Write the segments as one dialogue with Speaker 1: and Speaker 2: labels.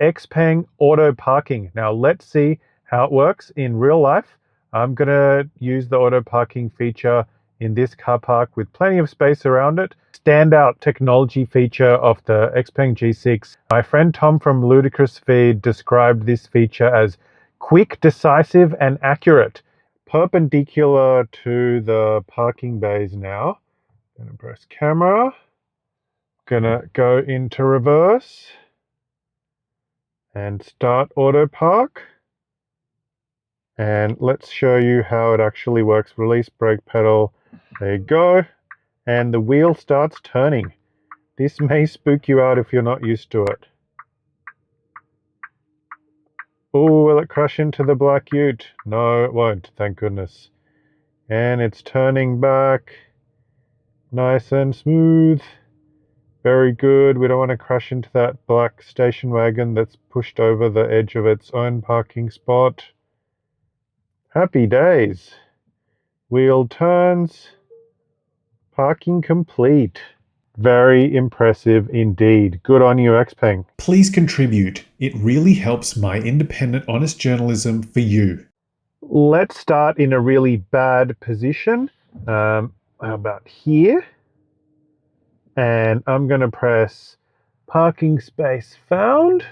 Speaker 1: Xpeng auto parking. Now let's see how it works in real life. I'm gonna use the auto parking feature in this car park with plenty of space around it. Standout technology feature of the Xpeng G6. My friend Tom from Ludicrous Feed described this feature as quick, decisive, and accurate. Perpendicular to the parking bays now. Gonna press camera. Gonna go into reverse and start auto park. And let's show you how it actually works. Release brake pedal. There you go. And the wheel starts turning. This may spook you out if you're not used to it. Oh, will it crash into the black ute? No, it won't, thank goodness. And it's turning back. Nice and smooth. Very good. We don't want to crash into that black station wagon that's pushed over the edge of its own parking spot. Happy days. Wheel turns. Parking complete. Very impressive indeed. Good on you, Xpeng.
Speaker 2: Please contribute. It really helps my independent, honest journalism for you.
Speaker 1: Let's start in a really bad position. How about here? And I'm going to press parking space found.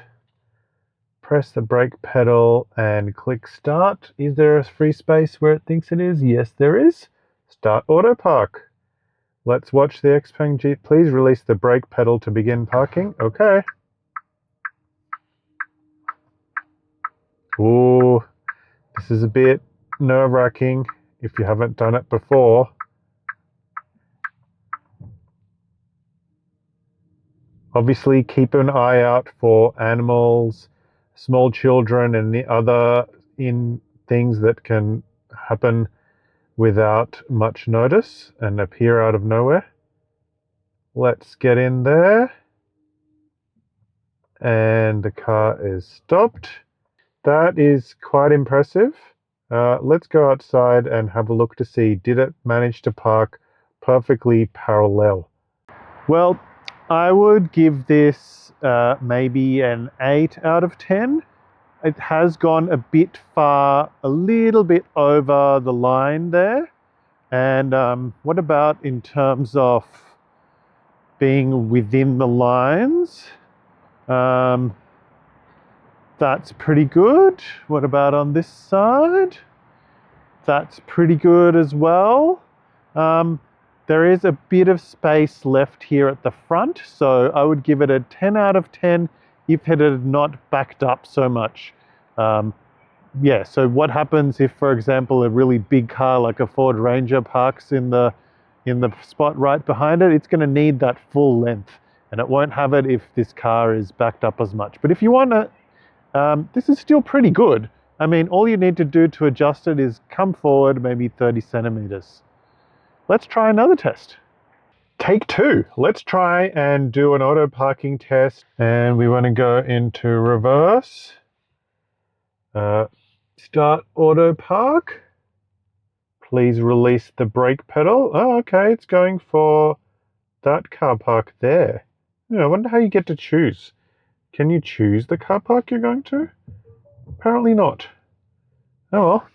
Speaker 1: Press the brake pedal and click start. Is there a free space where it thinks it is? Yes, there is. Start auto park. Let's watch the Xpeng G. Please release the brake pedal to begin parking. Okay. Ooh, this is a bit nerve-wracking if you haven't done it before. Obviously, keep an eye out for animals, small children, and the other things that can happen without much notice and appear out of nowhere. Let's get in there. And the car is stopped. That is quite impressive. Let's go outside and have a look to see, did it manage to park perfectly parallel? Well, I would give this maybe an 8 out of 10. It has gone a bit far, a little bit over the line there. And what about in terms of being within the lines? That's pretty good. What about on this side? That's pretty good as well. There is a bit of space left here at the front, so I would give it a 10 out of 10 if it had not backed up so much. Yeah, so what happens if, for example, a really big car like a Ford Ranger parks in the spot right behind it? It's going to need that full length, and it won't have it if this car is backed up as much. But if you want to, this is still pretty good. I mean, all you need to do to adjust it is come forward maybe 30 centimeters. Let's try another test. Take 2. Let's try and do an auto parking test. And we want to go into reverse. Start auto park. Please release the brake pedal. Oh, okay, it's going for that car park there. I wonder how you get to choose. Can you choose the car park you're going to? Apparently not. Oh well.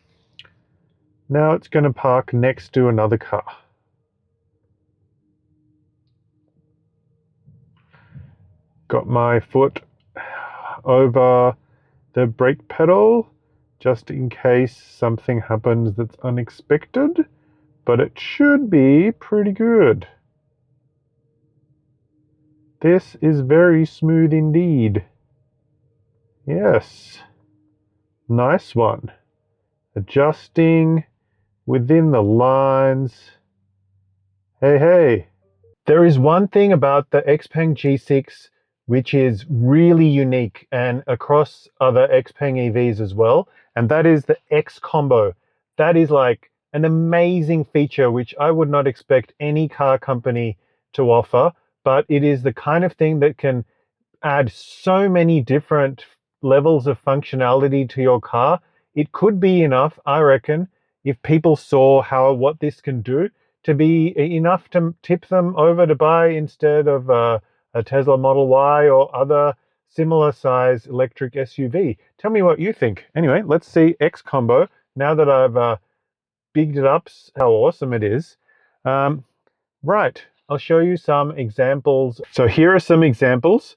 Speaker 1: Now it's going to park next to another car. Got my foot over the brake pedal just in case something happens that's unexpected, but it should be pretty good. This is very smooth indeed. Yes. Nice one. Adjusting within the lines. Hey. There is one thing about the Xpeng G6 which is really unique and across other Xpeng EVs as well, and that is the X Combo. That is like an amazing feature which I would not expect any car company to offer, but it is the kind of thing that can add so many different levels of functionality to your car. It could be enough, I reckon, if people saw what this can do, to be enough to tip them over to buy instead of a Tesla Model Y or other similar size electric SUV. Tell me what you think. Anyway, let's see X Combo. Now that I've bigged it up, how awesome it is. Right, I'll show you some examples. So here are some examples.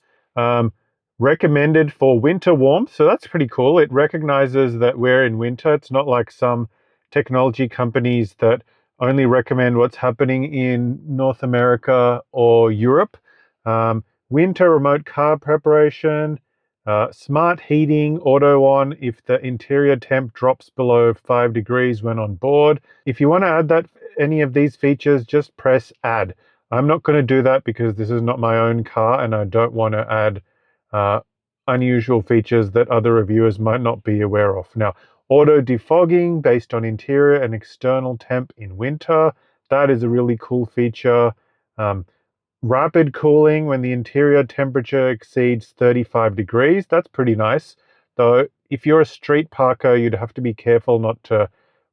Speaker 1: Recommended for winter warmth. So that's pretty cool. It recognizes that we're in winter. It's not like some technology companies that only recommend what's happening in North America or Europe. Winter remote car preparation, smart heating, auto on if the interior temp drops below 5 degrees when on board. If you want to add that any of these features, just press add. I'm not going to do that because this is not my own car and I don't want to add unusual features that other reviewers might not be aware of. Now, auto defogging based on interior and external temp in winter. That is a really cool feature. Rapid cooling when the interior temperature exceeds 35 degrees. That's pretty nice. Though, if you're a street parker, you'd have to be careful not to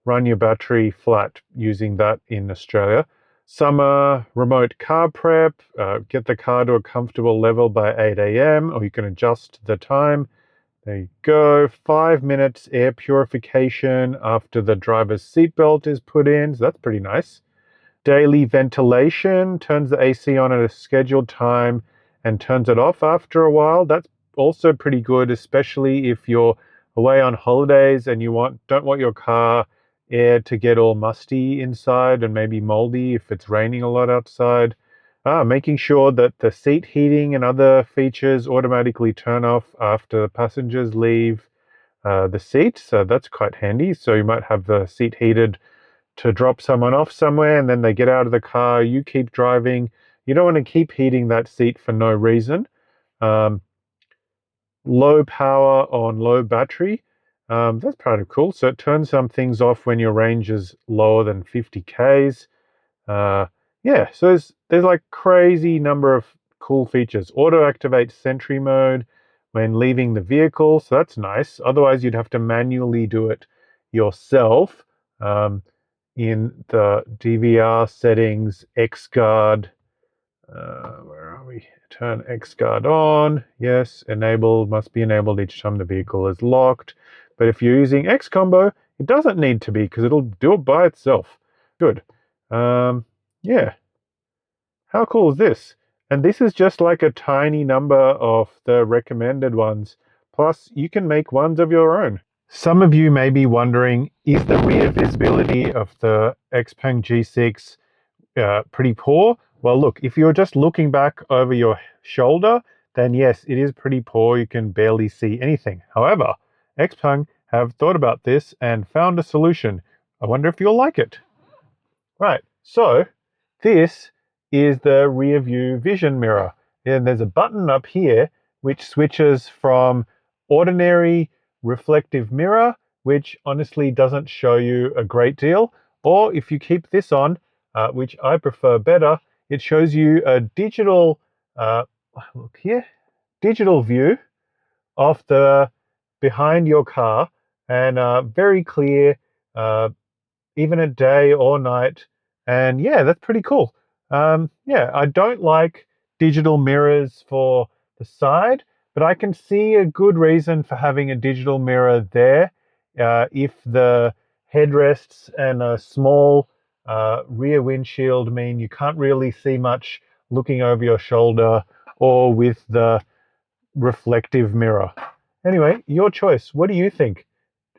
Speaker 1: run your battery flat using that in Australia. Summer remote car prep, get the car to a comfortable level by 8 a.m. or you can adjust the time. There you go. 5 minutes air purification after the driver's seatbelt is put in. So that's pretty nice. Daily ventilation, turns the AC on at a scheduled time and turns it off after a while. That's also pretty good, especially if you're away on holidays and you don't want your car air to get all musty inside and maybe moldy if it's raining a lot outside. Making sure that the seat heating and other features automatically turn off after the passengers leave the seat. So that's quite handy. So you might have the seat heated to drop someone off somewhere and then they get out of the car, you keep driving. You don't want to keep heating that seat for no reason. Low power on low battery. That's kind of cool. So it turns some things off when your range is lower than 50 Ks. Yeah, so there's like crazy number of cool features. Auto activate sentry mode when leaving the vehicle. So that's nice. Otherwise, you'd have to manually do it yourself. In the DVR settings, XGuard, where are we? Turn XGuard on. Yes, enabled, must be enabled each time the vehicle is locked. But if you're using X Combo, it doesn't need to be because it'll do it by itself. Good. Yeah. How cool is this? And this is just like a tiny number of the recommended ones. Plus, you can make ones of your own. Some of you may be wondering, is the rear visibility of the Xpeng G6 pretty poor? Well, look, if you're just looking back over your shoulder, then yes, it is pretty poor. You can barely see anything. However, Xpeng have thought about this and found a solution. I wonder if you'll like it. Right, so this is the rear view vision mirror. And there's a button up here which switches from ordinary reflective mirror, which honestly doesn't show you a great deal, or if you keep this on, which I prefer better, it shows you a digital, look here, digital view of the behind your car, and very clear, even at day or night. And yeah, that's pretty cool. Yeah, I don't like digital mirrors for the side, but I can see a good reason for having a digital mirror there if the headrests and a small rear windshield mean you can't really see much looking over your shoulder or with the reflective mirror. Anyway, your choice. What do you think?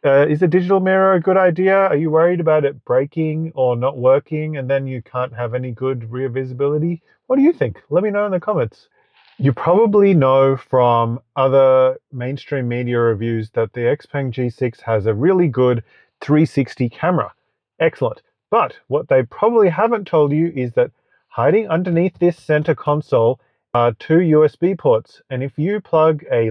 Speaker 1: Is a digital mirror a good idea? Are you worried about it breaking or not working and then you can't have any good rear visibility? What do you think? Let me know in the comments. You probably know from other mainstream media reviews that the Xpeng G6 has a really good 360 camera. Excellent. But what they probably haven't told you is that hiding underneath this center console are two USB ports. And if you plug a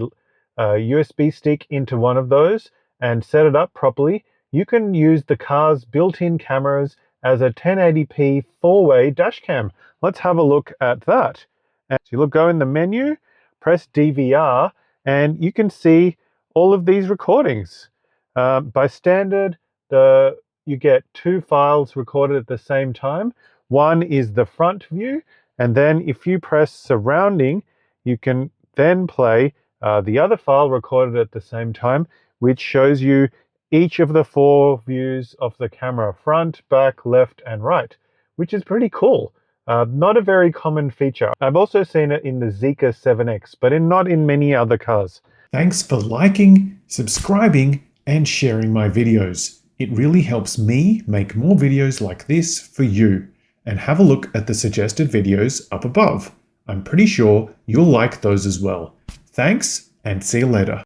Speaker 1: USB stick into one of those and set it up properly, you can use the car's built-in cameras as a 1080p four-way dash cam. Let's have a look at that. And so you'll go in the menu, press DVR, and you can see all of these recordings. By standard, you get two files recorded at the same time. One is the front view, and then if you press surrounding, you can then play the other file recorded at the same time, which shows you each of the 4 views of the camera: front, back, left, and right, which is pretty cool. Not a very common feature. I've also seen it in the Zeekr 7X, but not in many other cars.
Speaker 2: Thanks for liking, subscribing, and sharing my videos. It really helps me make more videos like this for you. And have a look at the suggested videos up above. I'm pretty sure you'll like those as well. Thanks, and see you later.